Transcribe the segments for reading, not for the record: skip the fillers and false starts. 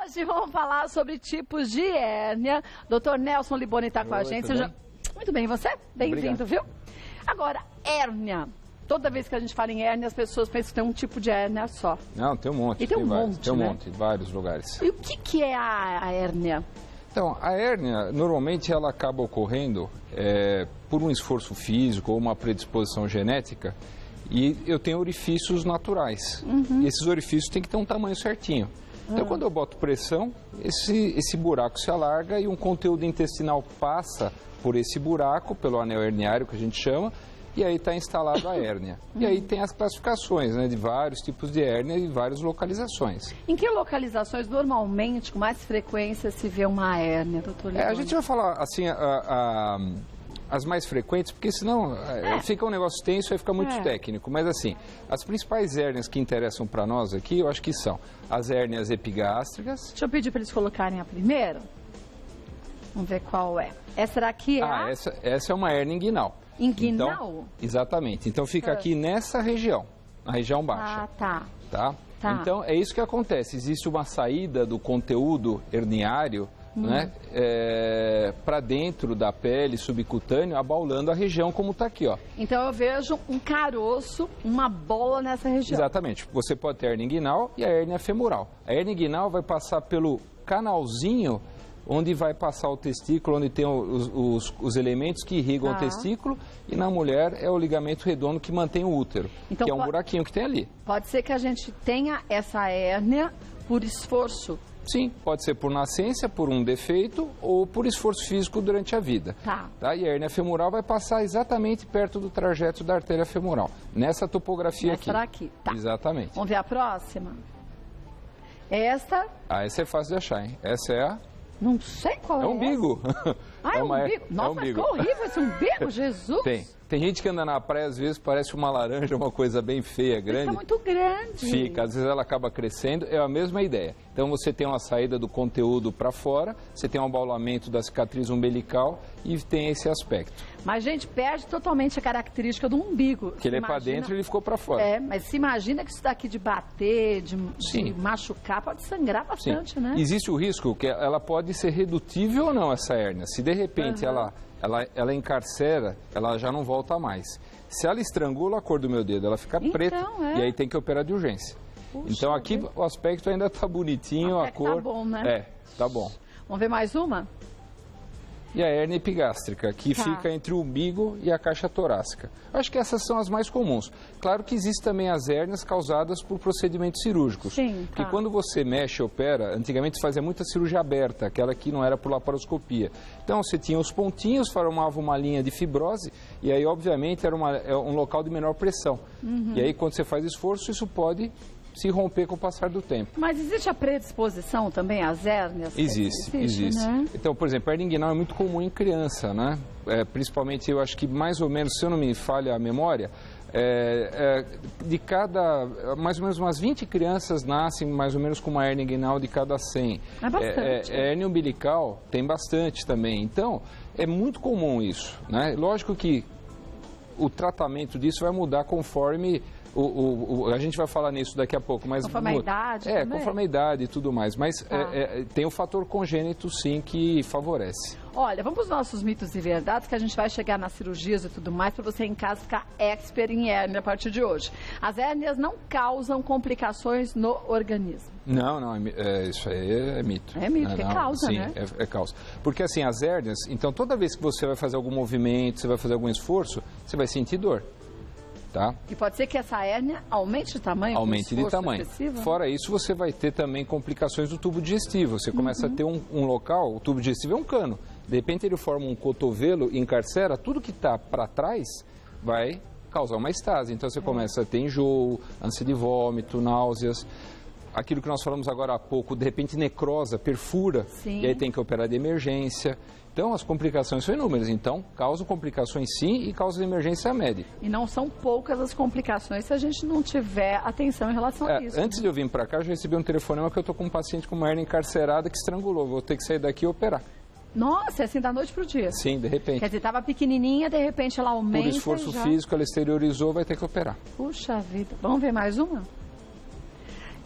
Hoje vamos falar sobre tipos de hérnia. Dr. Nelson Liboni está com a gente. Muito bem, você? Bem-vindo, viu? Agora, hérnia. Toda vez que a gente fala em hérnia, as pessoas pensam que tem um tipo de hérnia só. Não, tem um monte. E tem um monte, tem um monte, em vários lugares. E o que é a hérnia? Então, a hérnia, normalmente, ela acaba ocorrendo por um esforço físico ou uma predisposição genética. E eu tenho orifícios naturais. E esses orifícios têm que ter um tamanho certinho. Então, quando eu boto pressão, esse buraco se alarga e um conteúdo intestinal passa por esse buraco, pelo anel herniário, que a gente chama, e aí está instalado a hérnia. E aí tem as classificações, né, de vários tipos de hérnia e várias localizações. Em que localizações, normalmente, com mais frequência, se vê uma hérnia, doutor Liboni? A gente vai falar, assim, as mais frequentes, porque senão fica um negócio tenso e fica muito técnico. Mas assim, as principais hérnias que interessam para nós aqui, eu acho que são as hérnias epigástricas. Deixa eu pedir para eles colocarem a primeira. Vamos ver qual é. Essa daqui é essa é uma hérnia inguinal. Inguinal? Então, exatamente. Então fica aqui nessa região, na região baixa. Tá? Então é isso que acontece. Existe uma saída do conteúdo herniário, né, para dentro da pele subcutânea, abaulando a região como está aqui, ó. Então eu vejo um caroço, uma bola nessa região. Exatamente. Você pode ter a hérnia inguinal e a hérnia femoral. A hérnia inguinal vai passar pelo canalzinho onde vai passar o testículo, onde tem os elementos que irrigam o testículo, e na mulher é o ligamento redondo que mantém o útero, então, que é um buraquinho que tem ali. Pode ser que a gente tenha essa hérnia por esforço? Sim, pode ser por nascença, por um defeito ou por esforço físico durante a vida. Tá? E a hérnia femoral vai passar exatamente perto do trajeto da artéria femoral, nessa topografia aqui. Essa aqui, tá. Exatamente. Vamos ver a próxima? Essa? Essa é fácil de achar, hein? Essa é a... Não sei qual é. É um umbigo. É um umbigo? Nossa, mas ficou horrível esse umbigo, Jesus. Tem gente que anda na praia, às vezes parece uma laranja, uma coisa bem feia, grande. Fica muito grande. Fica, às vezes ela acaba crescendo, é a mesma ideia. Então você tem uma saída do conteúdo para fora, você tem um abaulamento da cicatriz umbilical e tem esse aspecto. Mas, gente, perde totalmente a característica do umbigo. Que ele é para dentro e ele ficou para fora. Mas se imagina que isso daqui de bater, de machucar, pode sangrar bastante, né? Existe o risco que ela pode ser redutível ou não, essa hérnia. Se de repente ela encarcera, ela já não volta mais. Se ela estrangula a cor do meu dedo, ela fica preta e aí tem que operar de urgência. Puxa, então aqui o aspecto ainda está bonitinho, a cor... Tá bom, né? Tá bom. Vamos ver mais uma? E a hérnia epigástrica, que fica entre o umbigo e a caixa torácica. Acho que essas são as mais comuns. Claro que existem também as hérnias causadas por procedimentos cirúrgicos. Porque quando você mexe e opera, antigamente se fazia muita cirurgia aberta, aquela que não era por laparoscopia. Então você tinha os pontinhos, formava uma linha de fibrose, e aí obviamente era um local de menor pressão. E aí quando você faz esforço, isso pode se romper com o passar do tempo. Mas existe a predisposição também às hérnias? Existe. Né? Então, por exemplo, a hérnia inguinal é muito comum em criança, né? Principalmente, eu acho que mais ou menos, se eu não me falha a memória, de cada, mais ou menos umas 20 crianças nascem mais ou menos com uma hérnia inguinal de cada 100. É bastante. Hérnia umbilical tem bastante também. Então, é muito comum isso, né? Lógico que o tratamento disso vai mudar conforme... a gente vai falar nisso daqui a pouco, mas... Conforme a idade também? Conforme a idade e tudo mais, mas tem o fator congênito, sim, que favorece. Olha, vamos para os nossos mitos e verdades, que a gente vai chegar nas cirurgias e tudo mais, para você em casa ficar expert em hérnia a partir de hoje. As hérnias não causam complicações no organismo. Não, isso aí é mito. É mito, que é causa, sim, né? É causa. Porque assim, as hérnias, então toda vez que você vai fazer algum movimento, você vai fazer algum esforço, você vai sentir dor. Tá? E pode ser que essa hérnia aumente de tamanho? Aumente de tamanho. Fora isso, você vai ter também complicações do tubo digestivo. Você começa a ter um local, o tubo digestivo é um cano. De repente ele forma um cotovelo e encarcera, tudo que está para trás vai causar uma estase. Então você começa a ter enjoo, ânsia de vômito, náuseas. Aquilo que nós falamos agora há pouco, de repente necrosa, perfura, e aí tem que operar de emergência. Então, as complicações são inúmeras. Então, causam complicações sim e causam emergência médica. E não são poucas as complicações se a gente não tiver atenção em relação a isso. Antes de eu vir para cá, eu já recebi um telefonema que eu estou com um paciente com uma hérnia encarcerada que estrangulou. Vou ter que sair daqui e operar. Nossa, é assim da noite para o dia? Sim, de repente. Quer dizer, estava pequenininha, de repente ela aumenta. Por esforço físico, ela exteriorizou, vai ter que operar. Puxa vida. Vamos ver mais uma?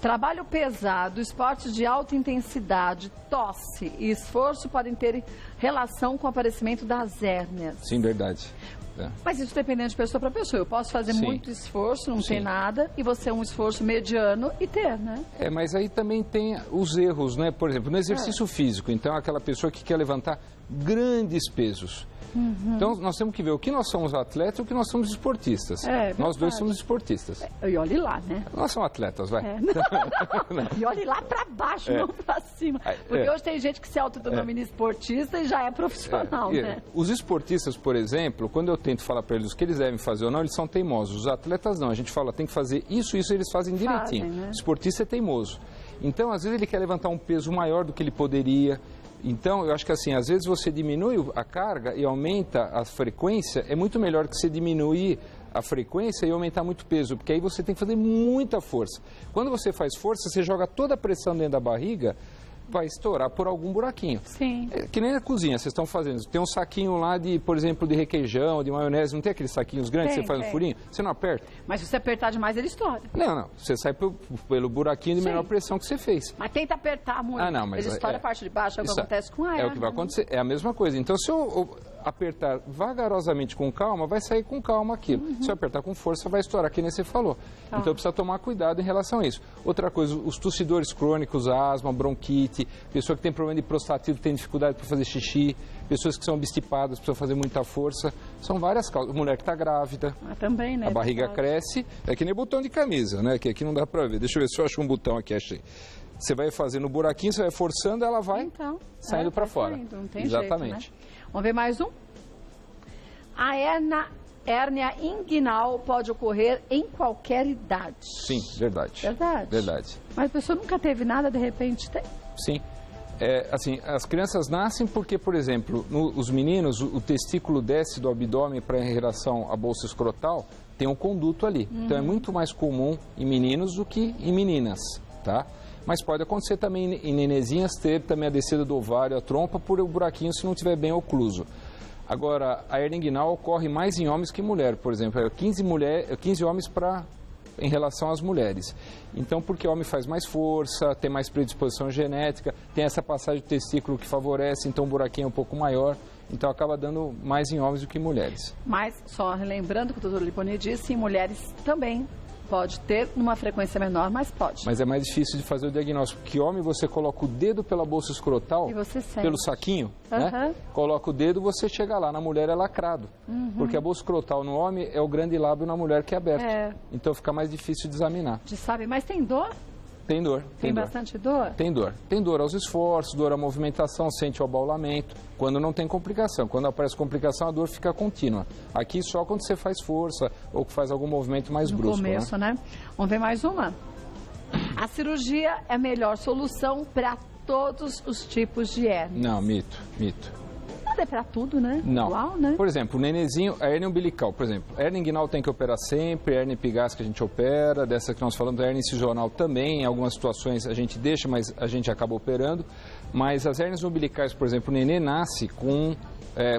Trabalho pesado, esportes de alta intensidade, tosse e esforço podem ter relação com o aparecimento das hérnias. Sim, verdade. Mas isso depende de pessoa para pessoa. Eu posso fazer muito esforço, não ter nada, e você um esforço mediano e ter, né? Mas aí também tem os erros, né? Por exemplo, no exercício físico, então aquela pessoa que quer levantar grandes pesos. Então, nós temos que ver o que nós somos atletas e o que nós somos esportistas. Nós dois somos esportistas. E olhe lá, né? Nós somos atletas, vai. E olhe lá para baixo, não para cima. Porque hoje tem gente que se autodenomina esportista e já é profissional, né? Os esportistas, por exemplo, quando eu tento falar para eles o que eles devem fazer ou não, eles são teimosos. Os atletas não. A gente fala, tem que fazer isso, eles fazem direitinho. Né? O esportista é teimoso. Então, às vezes, ele quer levantar um peso maior do que ele poderia. Então, eu acho que assim, às vezes você diminui a carga e aumenta a frequência, é muito melhor que você diminuir a frequência e aumentar muito o peso, porque aí você tem que fazer muita força. Quando você faz força, você joga toda a pressão dentro da barriga, vai estourar por algum buraquinho. Sim. É que nem na cozinha, vocês estão fazendo. Tem um saquinho lá de, por exemplo, de requeijão, de maionese, não tem aqueles saquinhos grandes que você faz no furinho? Você não aperta? Mas se você apertar demais, ele estoura. Não. Você sai pelo buraquinho de menor pressão que você fez. Mas tenta apertar muito. Mas ele estoura a parte de baixo, é o que acontece com a hérnia. É o que vai acontecer, é a mesma coisa. Então, se eu apertar vagarosamente com calma, vai sair com calma aquilo. Se eu apertar com força, vai estourar, que nem você falou. Então, precisa tomar cuidado em relação a isso. Outra coisa, os tossidores crônicos, asma, bronquite, pessoa que tem problema de prostatite, tem dificuldade para fazer xixi, pessoas que são obstipadas, precisam fazer muita força. São várias causas. Mulher que está grávida, também, né? A barriga cresce, é que nem botão de camisa, né? Que aqui não dá para ver. Deixa eu ver se eu acho um botão aqui, achei. Você vai fazendo o buraquinho, você vai forçando, ela vai saindo para fora. Não tem Exatamente. Jeito, né? Vamos ver mais um? A hérnia inguinal pode ocorrer em qualquer idade. Sim, verdade. Verdade. Mas a pessoa nunca teve nada, de repente tem? Sim. Assim, as crianças nascem porque, por exemplo, os meninos, o testículo desce do abdômen para em relação à bolsa escrotal, tem um conduto ali. Então é muito mais comum em meninos do que em meninas, tá? Mas pode acontecer também em nenezinhas ter também a descida do ovário, a trompa, por o buraquinho se não estiver bem ocluso. Agora, a hérnia inguinal ocorre mais em homens que em mulher, por exemplo, 15 homens em relação às mulheres. Então, porque o homem faz mais força, tem mais predisposição genética, tem essa passagem de testículo que favorece, então o buraquinho é um pouco maior, então acaba dando mais em homens do que em mulheres. Mas, só relembrando o que o doutor Liponi disse, em mulheres também pode ter numa frequência menor, mas pode. Mas é mais difícil de fazer o diagnóstico, porque homem você coloca o dedo pela bolsa escrotal, pelo saquinho, né? Coloca o dedo, você chega lá. Na mulher é lacrado, porque a bolsa escrotal no homem é o grande lábio, na mulher que é aberto. Então fica mais difícil de examinar. Mas tem dor? Tem dor. Tem bastante dor? Tem dor. Tem dor aos esforços, dor à movimentação, sente o abaulamento. Quando não tem complicação. Quando aparece complicação, a dor fica contínua. Aqui só quando você faz força ou faz algum movimento mais brusco. No começo, né? Vamos ver mais uma. A cirurgia é a melhor solução para todos os tipos de hérnia. Não, mito. Nada é para tudo, né? Não. Igual, né? Por exemplo, o nenenzinho, a hérnia umbilical, por exemplo. A hérnia inguinal tem que operar sempre, a hérnia epigástrica a gente opera, dessa que nós falamos, a hérnia incisional também, em algumas situações a gente deixa, mas a gente acaba operando. Mas as hérnias umbilicais, por exemplo, o neném nasce com,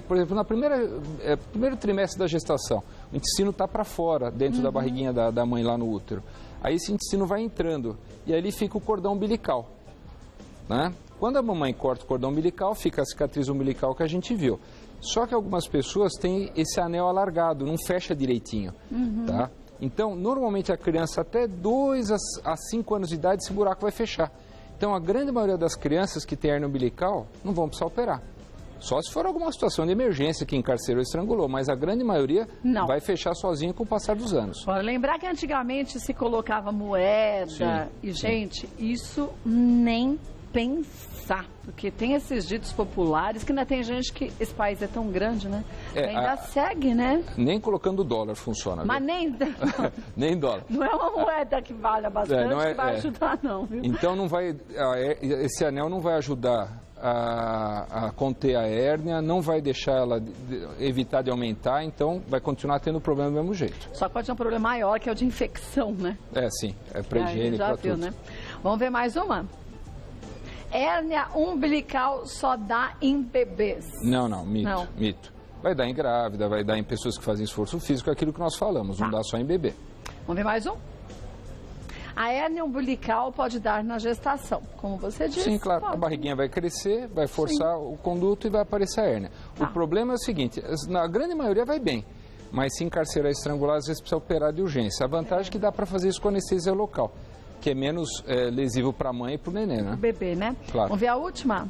por exemplo, no primeiro trimestre da gestação, o intestino está para fora, dentro da barriguinha da mãe lá no útero. Aí esse intestino vai entrando e ali fica o cordão umbilical, né? Quando a mamãe corta o cordão umbilical, fica a cicatriz umbilical que a gente viu. Só que algumas pessoas têm esse anel alargado, não fecha direitinho, tá? Então, normalmente a criança até 2 a 5 anos de idade, esse buraco vai fechar. Então, a grande maioria das crianças que tem hérnia umbilical não vão precisar operar. Só se for alguma situação de emergência que encarcerou ou estrangulou, mas a grande maioria vai fechar sozinha com o passar dos anos. Bora lembrar que antigamente se colocava moeda gente, isso nem pensar, porque tem esses ditos populares que ainda tem gente que esse país é tão grande, né? Ainda segue, né? Nem colocando dólar funciona. Mas nem nem dólar. Não é uma moeda que valha bastante que vai ajudar, não, viu? Então não vai, esse anel não vai ajudar a conter a hérnia, não vai deixar ela evitar de aumentar, então vai continuar tendo problema do mesmo jeito. Só pode ter um problema maior, que é o de infecção, né? Sim, é para higiene, para tudo. Né? Vamos ver mais uma. Hérnia umbilical só dá em bebês. Não, mito. Vai dar em grávida, vai dar em pessoas que fazem esforço físico, aquilo que nós falamos, não dá só em bebê. Vamos ver mais um? A hérnia umbilical pode dar na gestação, como você disse. Sim, claro. Pode. A barriguinha vai crescer, vai forçar o conduto e vai aparecer a hérnia. O problema é o seguinte, na grande maioria vai bem, mas se encarcerar e estrangular, às vezes precisa operar de urgência. A vantagem é que dá para fazer isso com anestesia local, que é menos lesivo para a mãe e para o neném, né? O bebê, né? Claro. Vamos ver a última?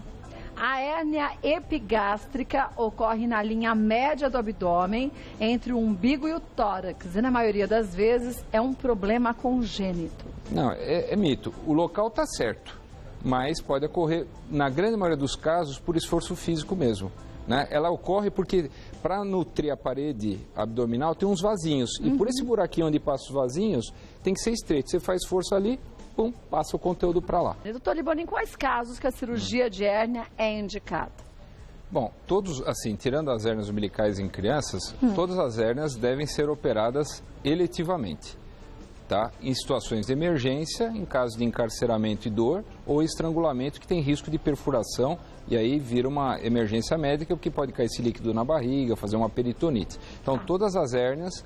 A hérnia epigástrica ocorre na linha média do abdômen, entre o umbigo e o tórax. E na maioria das vezes é um problema congênito. Não, é mito. O local está certo, mas pode ocorrer, na grande maioria dos casos, por esforço físico mesmo. Né? Ela ocorre porque, para nutrir a parede abdominal, tem uns vasinhos. E por esse buraquinho onde passa os vasinhos, tem que ser estreito. Você faz força ali, pum, passa o conteúdo para lá. Doutor Liboni, em quais casos que a cirurgia de hérnia é indicada? Bom, todos, assim, tirando as hérnias umbilicais em crianças, todas as hérnias devem ser operadas eletivamente, tá? Em situações de emergência, em caso de encarceramento e dor, ou estrangulamento que tem risco de perfuração, e aí vira uma emergência médica, porque pode cair esse líquido na barriga, fazer uma peritonite. Então, todas as hérnias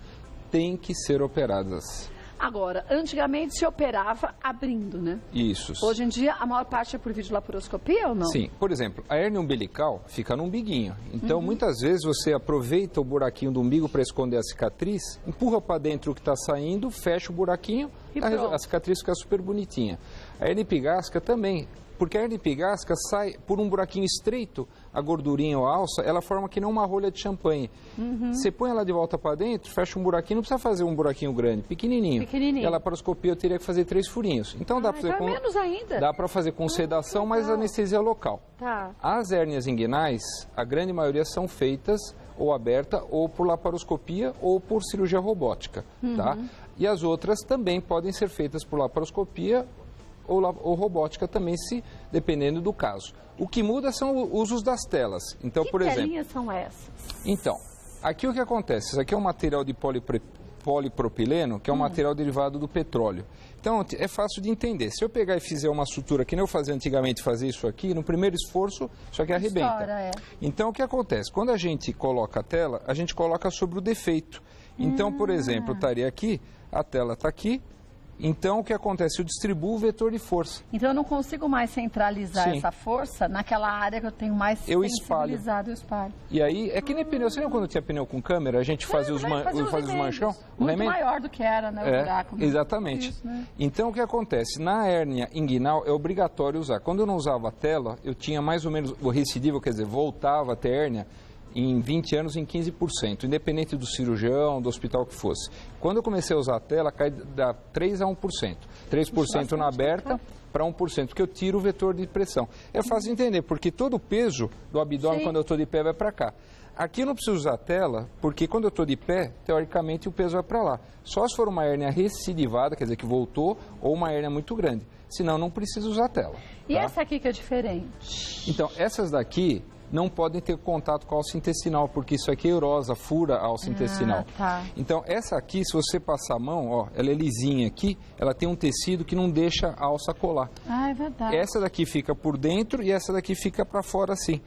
têm que ser operadas. Agora, antigamente se operava abrindo, né? Isso. Hoje em dia, a maior parte é por videolaparoscopia ou não? Sim. Por exemplo, a hérnia umbilical fica no umbiguinho. Então, muitas vezes você aproveita o buraquinho do umbigo para esconder a cicatriz, empurra para dentro o que está saindo, fecha o buraquinho, E a cicatriz fica super bonitinha. A hérnia epigástrica também. Porque a hérnia epigástrica sai por um buraquinho estreito, a gordurinha ou a alça, ela forma que nem uma rolha de champanhe. Você põe ela de volta para dentro, fecha um buraquinho, não precisa fazer um buraquinho grande, pequenininho. E a laparoscopia eu teria que fazer 3 furinhos. Então dá para fazer menos ainda. Dá para fazer com sedação, mas anestesia local. Tá. As hérnias inguinais, a grande maioria são feitas ou aberta ou por laparoscopia ou por cirurgia robótica, tá? E as outras também podem ser feitas por laparoscopia ou robótica também, se dependendo do caso. O que muda são os usos das telas. Então, por exemplo, telinhas são essas? Então, aqui o que acontece? Isso aqui é um material de polipropileno, que é um material derivado do petróleo. Então, é fácil de entender. Se eu pegar e fizer uma sutura, que nem eu fazia antigamente, fazer isso aqui, no primeiro esforço, isso aqui arrebenta. Então, o que acontece? Quando a gente coloca a tela, a gente coloca sobre o defeito. Então, por exemplo, estaria aqui, a tela está aqui. Então, o que acontece? Eu distribuo o vetor de força. Então, eu não consigo mais centralizar essa força naquela área que eu tenho mais sensibilizado. Eu espalho. E aí, é que nem pneu. Você lembra quando tinha pneu com câmera? A gente fazia os manchão? Muito maior do que era, né, o buraco. Né? Exatamente. Isso, né? Então, o que acontece? Na hérnia inguinal, é obrigatório usar. Quando eu não usava a tela, eu tinha mais ou menos o recidivo, quer dizer, voltava a ter hérnia em 20 anos em 15%, independente do cirurgião, do hospital que fosse. Quando eu comecei a usar a tela, cai da 3% a 1%. 3% na aberta para 1%, porque eu tiro o vetor de pressão. É fácil de entender, porque todo o peso do abdômen, quando eu estou de pé, vai para cá. Aqui eu não preciso usar a tela, porque quando eu estou de pé, teoricamente o peso vai para lá. Só se for uma hérnia recidivada, quer dizer, que voltou, ou uma hérnia muito grande. Senão, não precisa usar a tela. E essa aqui que é diferente? Então, essas daqui não podem ter contato com a alça intestinal, porque isso aqui é eurosa, fura a alça intestinal. Tá. Então, essa aqui, se você passar a mão, ó, ela é lisinha aqui, ela tem um tecido que não deixa a alça colar. Ah, é verdade. Essa daqui fica por dentro e essa daqui fica para fora assim.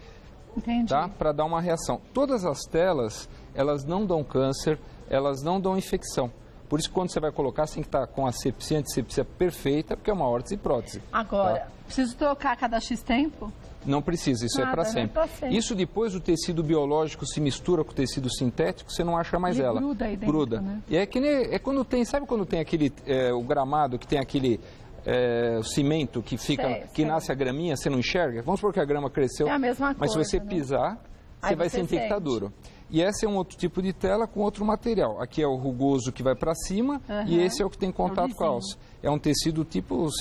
Entendi. Tá? Para dar uma reação. Todas as telas, elas não dão câncer, elas não dão infecção. Por isso, quando você vai colocar, você tem que estar com a asepsia, antisepsia perfeita, porque é uma órtese e prótese. Agora, preciso trocar a cada X tempo? Não precisa, isso é para sempre. Isso depois o tecido biológico se mistura com o tecido sintético, você não acha mais ela. Gruda aí dentro, gruda. Né? E é que nem, quando tem, sabe quando tem aquele, o gramado que tem aquele o cimento que fica, que nasce a graminha, você não enxerga? Vamos supor que a grama cresceu. É a mesma coisa. Mas se você pisar, você vai sentir que está duro. E esse é um outro tipo de tela com outro material. Aqui é o rugoso que vai para cima e esse é o que tem contato com a alça. É um tecido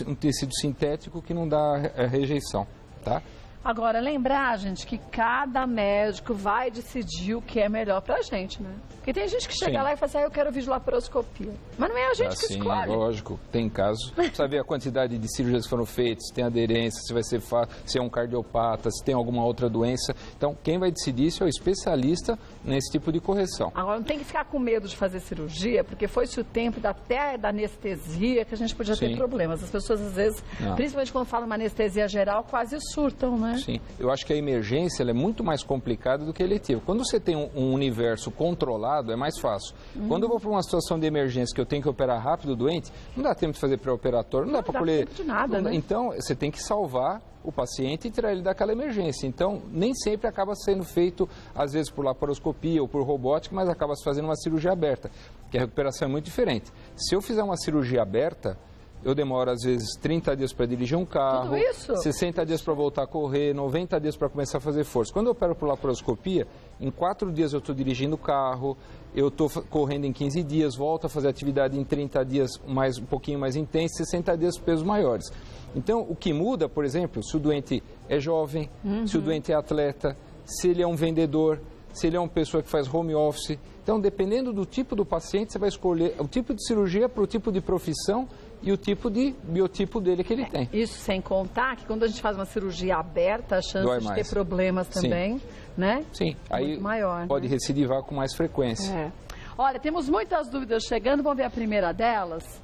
um tecido sintético que não dá rejeição, tá? Agora, lembrar, gente, que cada médico vai decidir o que é melhor pra gente, né? Porque tem gente que chega lá e fala assim, eu quero videolaparoscopia. Mas não é a gente que escolhe. Lógico, tem casos. Precisa ver a quantidade de cirurgias que foram feitas, se tem aderência, se vai ser fácil, se é um cardiopata, se tem alguma outra doença. Então, quem vai decidir isso é o especialista nesse tipo de correção. Agora, não tem que ficar com medo de fazer cirurgia, porque foi-se o tempo até da anestesia que a gente podia ter problemas. As pessoas, às vezes, principalmente quando falam uma anestesia geral, quase surtam, né? né? Sim, eu acho que a emergência ela é muito mais complicada do que a eletiva. Quando você tem um universo controlado, é mais fácil. Quando eu vou para uma situação de emergência que eu tenho que operar rápido o doente, não dá tempo de fazer pré-operatório, não dá para colher... tempo de nada, né? Então, você tem que salvar o paciente e tirar ele daquela emergência. Então, nem sempre acaba sendo feito, às vezes por laparoscopia ou por robótica, mas acaba se fazendo uma cirurgia aberta, que a recuperação é muito diferente. Se eu fizer uma cirurgia aberta, eu demoro, às vezes, 30 dias para dirigir um carro, Tudo isso? 60 dias para voltar a correr, 90 dias para começar a fazer força. Quando eu opero por laparoscopia, em 4 dias eu estou dirigindo o carro, eu estou correndo em 15 dias, volto a fazer atividade em 30 dias um pouquinho mais intensa, 60 dias pesos maiores. Então, o que muda, por exemplo, se o doente é jovem, se o doente é atleta, se ele é um vendedor, se ele é uma pessoa que faz home office. Então, dependendo do tipo do paciente, você vai escolher o tipo de cirurgia para o tipo de profissão e o tipo de biotipo dele que ele tem. Isso sem contar que quando a gente faz uma cirurgia aberta, a chance de ter problemas também, né? Sim, aí maior, pode recidivar com mais frequência. É. Olha, temos muitas dúvidas chegando, vamos ver a primeira delas.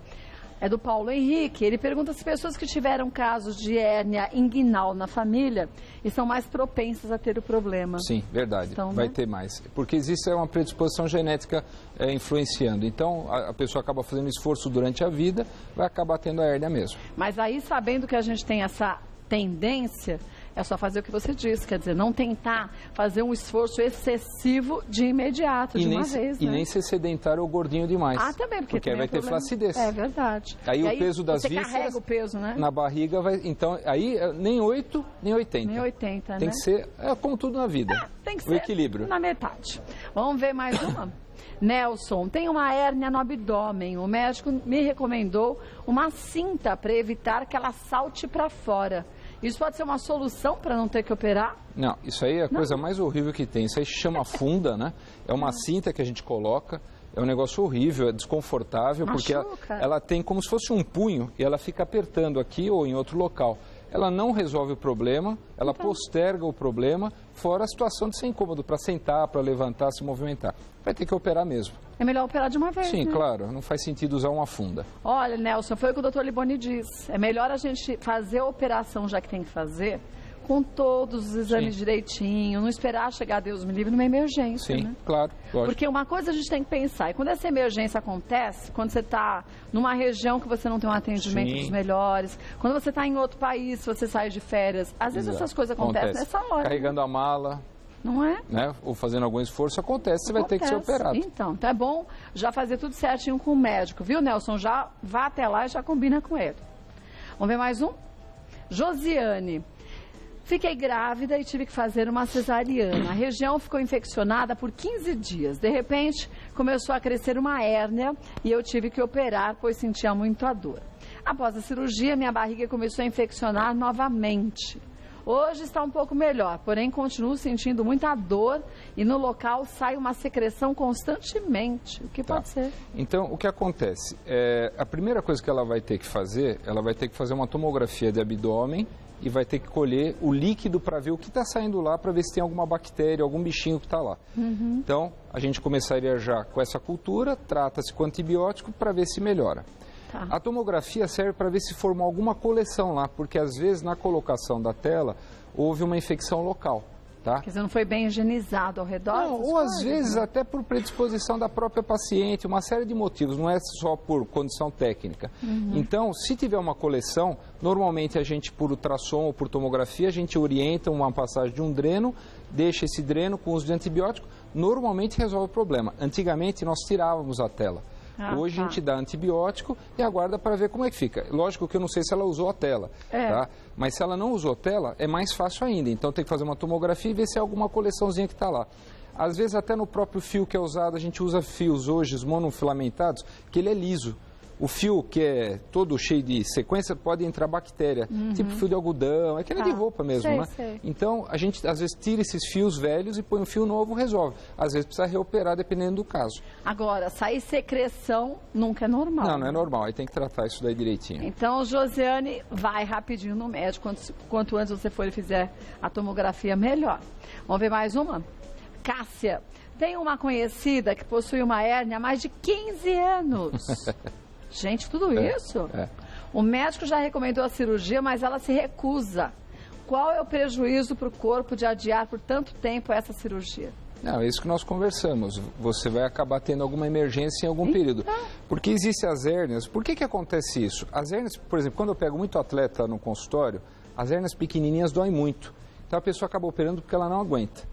É do Paulo Henrique. Ele pergunta se pessoas que tiveram casos de hérnia inguinal na família estão mais propensas a ter o problema. Sim, verdade. Então, vai ter mais. Porque existe uma predisposição genética influenciando. Então, a pessoa acaba fazendo esforço durante a vida, vai acabar tendo a hérnia mesmo. Mas aí, sabendo que a gente tem essa tendência, é só fazer o que você disse, quer dizer, não tentar fazer um esforço excessivo de imediato, de uma vez, E nem ser sedentário ou gordinho demais. Ah, também, porque aí vai ter flacidez. É verdade. Aí o peso das vísceras... Você carrega o peso, né? Na barriga vai... Então, aí nem 8, nem 80. Nem 80, né? Tem que ser, como tudo na vida, tem que o ser equilíbrio. Na metade. Vamos ver mais uma? Nelson, tem uma hérnia no abdômen. O médico me recomendou uma cinta para evitar que ela salte para fora. Isso pode ser uma solução para não ter que operar? Não, isso aí é a coisa mais horrível que tem. Isso aí chama funda, né? É uma cinta que a gente coloca, é um negócio horrível, é desconfortável, Machuca. Porque ela tem como se fosse um punho e ela fica apertando aqui ou em outro local. Ela não resolve o problema, ela posterga o problema, fora a situação de ser incômodo para sentar, para levantar, se movimentar. Vai ter que operar mesmo. É melhor operar de uma vez, Sim, né? claro, não faz sentido usar uma funda. Olha, Nelson, foi o que o doutor Liboni disse. É melhor a gente fazer a operação, já que tem que fazer, com todos os exames direitinho, não esperar chegar, Deus me livre, numa emergência, né? Claro, lógico. Porque uma coisa a gente tem que pensar, e quando essa emergência acontece, quando você está numa região que você não tem um atendimento dos melhores, quando você está em outro país, se você sai de férias, às vezes essas coisas acontecem nessa hora. Carregando a mala... Não é? Né? Ou fazendo algum esforço, você vai ter que ser operado. Então é bom já fazer tudo certinho com o médico, viu, Nelson? Já vá até lá e já combina com ele. Vamos ver mais um? Josiane. Fiquei grávida e tive que fazer uma cesariana. A região ficou infeccionada por 15 dias. De repente, começou a crescer uma hérnia e eu tive que operar, pois sentia muita dor. Após a cirurgia, minha barriga começou a infeccionar novamente. Hoje está um pouco melhor, porém continuo sentindo muita dor e no local sai uma secreção constantemente. O que pode ser? Então, o que acontece? A primeira coisa que ela vai ter que fazer, uma tomografia de abdômen e vai ter que colher o líquido para ver o que está saindo lá, para ver se tem alguma bactéria, algum bichinho que está lá. Então, a gente começaria já com essa cultura, trata-se com antibiótico para ver se melhora. A tomografia serve para ver se formou alguma coleção lá, porque às vezes na colocação da tela houve uma infecção local. Tá? Quer dizer, não foi bem higienizado ao redor? Não, ou às vezes até por predisposição da própria paciente, uma série de motivos, não é só por condição técnica. Então, se tiver uma coleção, normalmente a gente, por ultrassom ou por tomografia, a gente orienta uma passagem de um dreno, deixa esse dreno com uso de antibiótico, normalmente resolve o problema. Antigamente nós tirávamos a tela. Hoje a gente dá antibiótico e aguarda para ver como é que fica. Lógico que eu não sei se ela usou a tela, tá? Mas se ela não usou a tela, é mais fácil ainda. Então tem que fazer uma tomografia e ver se é alguma coleçãozinha que está lá. Às vezes até no próprio fio que é usado, a gente usa fios hoje, os monofilamentados, que ele é liso. O fio que é todo cheio de sequência pode entrar bactéria, tipo fio de algodão, aquele de roupa mesmo, né? Sei. Então a gente às vezes tira esses fios velhos e põe um fio novo, resolve. Às vezes precisa reoperar dependendo do caso. Agora, sair secreção nunca é normal. Não, não é normal, aí tem que tratar isso daí direitinho. Então, Josiane, vai rapidinho no médico, quanto antes você for e fizer a tomografia, melhor. Vamos ver mais uma? Cássia, tem uma conhecida que possui uma hérnia há mais de 15 anos. Gente, tudo isso? É. O médico já recomendou a cirurgia, mas ela se recusa. qual é o prejuízo para o corpo de adiar por tanto tempo essa cirurgia? Não, é isso que nós conversamos. Você vai acabar tendo alguma emergência em algum período. Porque existem as hérnias. Por que acontece isso? As hérnias, por exemplo, quando eu pego muito atleta no consultório, as hérnias pequenininhas doem muito. Então a pessoa acaba operando porque ela não aguenta.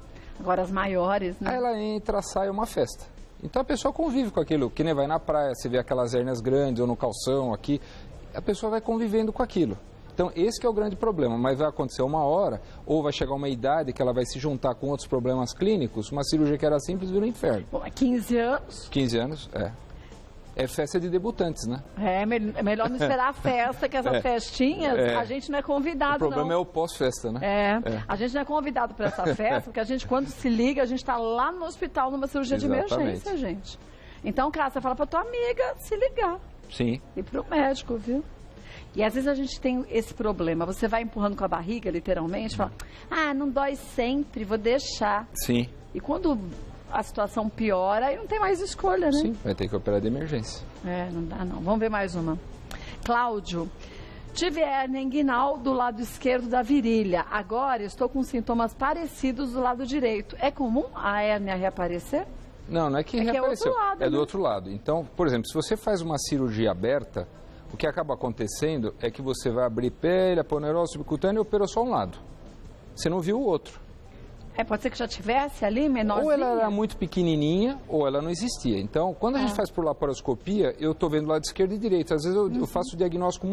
Agora as maiores, né? Aí ela entra, sai, é uma festa. Então a pessoa convive com aquilo. Que nem vai na praia, você vê aquelas hérnias grandes ou no calção aqui. A pessoa vai convivendo com aquilo. Então, esse que é o grande problema, mas vai acontecer uma hora, ou vai chegar uma idade que ela vai se juntar com outros problemas clínicos, uma cirurgia que era simples vira um inferno. Bom, 15 anos? 15 anos, é. É festa de debutantes, né? É melhor não esperar a festa, que essas festinhas, a gente não é convidado, não. O problema é o pós-festa, né? A gente não é convidado para essa festa, porque a gente, quando se liga, a gente está lá no hospital, numa cirurgia de emergência, gente. Então, cara, você fala para tua amiga se ligar. Sim. E para o médico, viu? E às vezes a gente tem esse problema. Você vai empurrando com a barriga, literalmente, fala, não dói sempre, vou deixar. Sim. E quando a situação piora, aí não tem mais escolha, né? Sim, vai ter que operar de emergência. Não dá não. Vamos ver mais uma. Cláudio, tive hérnia inguinal do lado esquerdo da virilha. Agora estou com sintomas parecidos do lado direito. É comum a hérnia reaparecer? Não é que reapareceu. É outro lado, do outro lado. Então, por exemplo, se você faz uma cirurgia aberta, o que acaba acontecendo é que você vai abrir pele, aponeurose subcutânea e operou só um lado. Você não viu o outro. Pode ser que já tivesse ali, menorzinha? Ou ela era muito pequenininha, ou ela não existia. Então, quando a gente faz por laparoscopia, eu estou vendo o lado esquerdo e direito. Às vezes eu faço o diagnóstico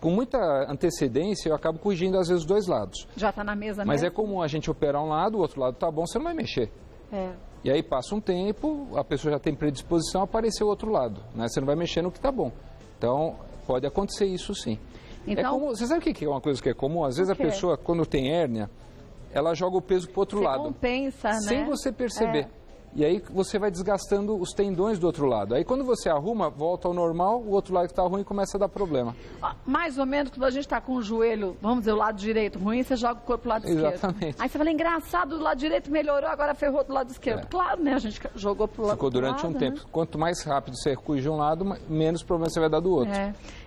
com muita antecedência, eu acabo corrigindo às vezes os dois lados. Já está na mesa Mas mesmo? é comum a gente operar um lado, o outro lado está bom, você não vai mexer. E aí passa um tempo, a pessoa já tem predisposição a aparecer o outro lado. Né? Você não vai mexer no que está bom. Então, pode acontecer isso sim. Então, você sabe o que é uma coisa que é comum? Às vezes a pessoa, quando tem hérnia, ela joga o peso para o outro lado. Compensa, né? Sem você perceber. E aí você vai desgastando os tendões do outro lado. Aí quando você arruma, volta ao normal, o outro lado que está ruim começa a dar problema. Mais ou menos quando a gente está com o joelho, vamos dizer, o lado direito ruim, você joga o corpo pro lado esquerdo. Exatamente. Aí você fala, engraçado, do lado direito melhorou, agora ferrou do lado esquerdo. Claro, né? A gente jogou pro lado. Ficou durante um tempo. Quanto mais rápido você corrige um lado, menos problema você vai dar do outro.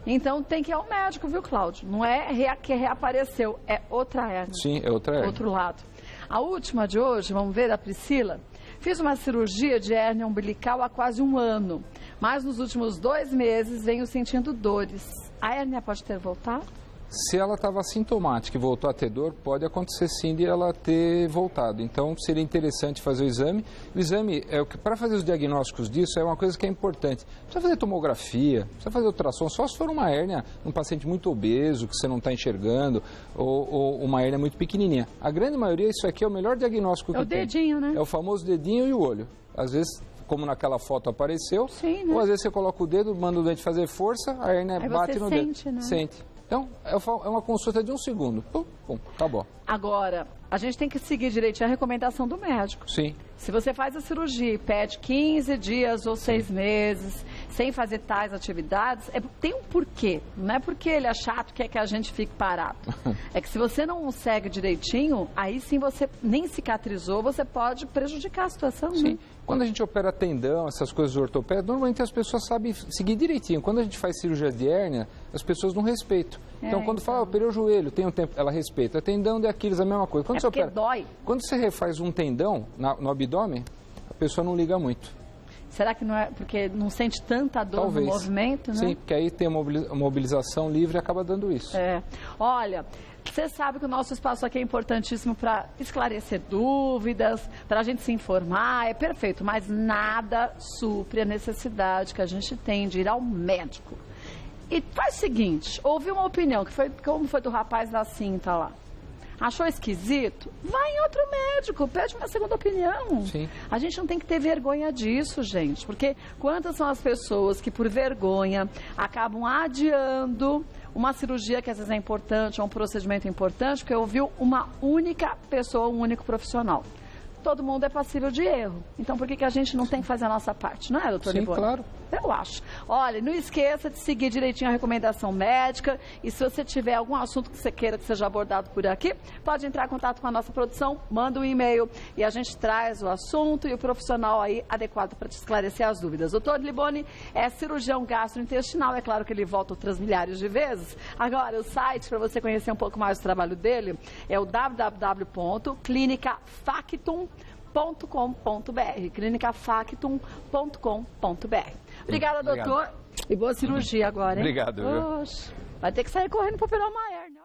Então tem que ir ao médico, viu, Cláudio? Não é que reapareceu, é outra hérnia. Sim, é outra hérnia. Outro lado. A última de hoje, vamos ver, a Priscila. Fiz uma cirurgia de hérnia umbilical há quase um ano, mas nos últimos 2 meses venho sentindo dores. A hérnia pode ter voltado? Se ela estava assintomática e voltou a ter dor, pode acontecer sim de ela ter voltado. Então, seria interessante fazer o exame. O exame, para fazer os diagnósticos disso, é uma coisa que é importante. Precisa fazer tomografia, precisa fazer ultrassom, só se for uma hérnia, um paciente muito obeso, que você não está enxergando, ou uma hérnia muito pequenininha. A grande maioria, isso aqui é o melhor diagnóstico que tem. É o dedinho, né? É o famoso dedinho e o olho. Às vezes, como naquela foto apareceu, sim, né? Ou às vezes você coloca o dedo, manda o dente fazer força, a hérnia bate no dedo. Né? Sente. Então, é uma consulta de 1 segundo. Pum, pum, acabou. Agora, a gente tem que seguir direitinho a recomendação do médico. Sim. Se você faz a cirurgia e pede 15 dias ou 6 meses, sem fazer tais atividades, tem um porquê. Não é porque ele é chato que é que a gente fique parado. É que se você não segue direitinho, aí sim você nem cicatrizou, você pode prejudicar a situação. Sim. Né? Quando a gente opera tendão, essas coisas ortopédicas, normalmente as pessoas sabem seguir direitinho. Quando a gente faz cirurgia de hérnia, as pessoas não respeitam. Então, quando fala, operei o joelho, tem um tempo, ela respeita. Tendão de Aquiles, a mesma coisa. Quando você opera, dói. Quando você refaz um tendão no abdômen, a pessoa não liga muito. Será que não é porque não sente tanta dor Talvez. no movimento, né? Sim, porque aí tem a mobilização livre e acaba dando isso. Olha, você sabe que o nosso espaço aqui é importantíssimo para esclarecer dúvidas, para a gente se informar, é perfeito, mas nada supre a necessidade que a gente tem de ir ao médico. E faz o seguinte, ouvi uma opinião, como foi do rapaz da cinta lá. Achou esquisito? Vai em outro médico, pede uma segunda opinião. Sim. A gente não tem que ter vergonha disso, gente, porque quantas são as pessoas que por vergonha acabam adiando uma cirurgia que às vezes é importante, ou um procedimento importante, porque ouviu uma única pessoa, um único profissional. Todo mundo é passível de erro. Então, por que a gente não tem que fazer a nossa parte, não é, doutor Liboni? Sim, claro. Eu acho. Olha, não esqueça de seguir direitinho a recomendação médica e se você tiver algum assunto que você queira que seja abordado por aqui, pode entrar em contato com a nossa produção, manda um e-mail e a gente traz o assunto e o profissional aí adequado para te esclarecer as dúvidas. Doutor Liboni é cirurgião gastrointestinal, é claro que ele volta outras milhares de vezes. Agora, o site para você conhecer um pouco mais do trabalho dele é o www.clinicafactum.com.br, clinicafactum.com.br. Obrigada, doutor. E boa cirurgia agora, hein? Obrigado. Vai ter que sair correndo para operar uma hérnia.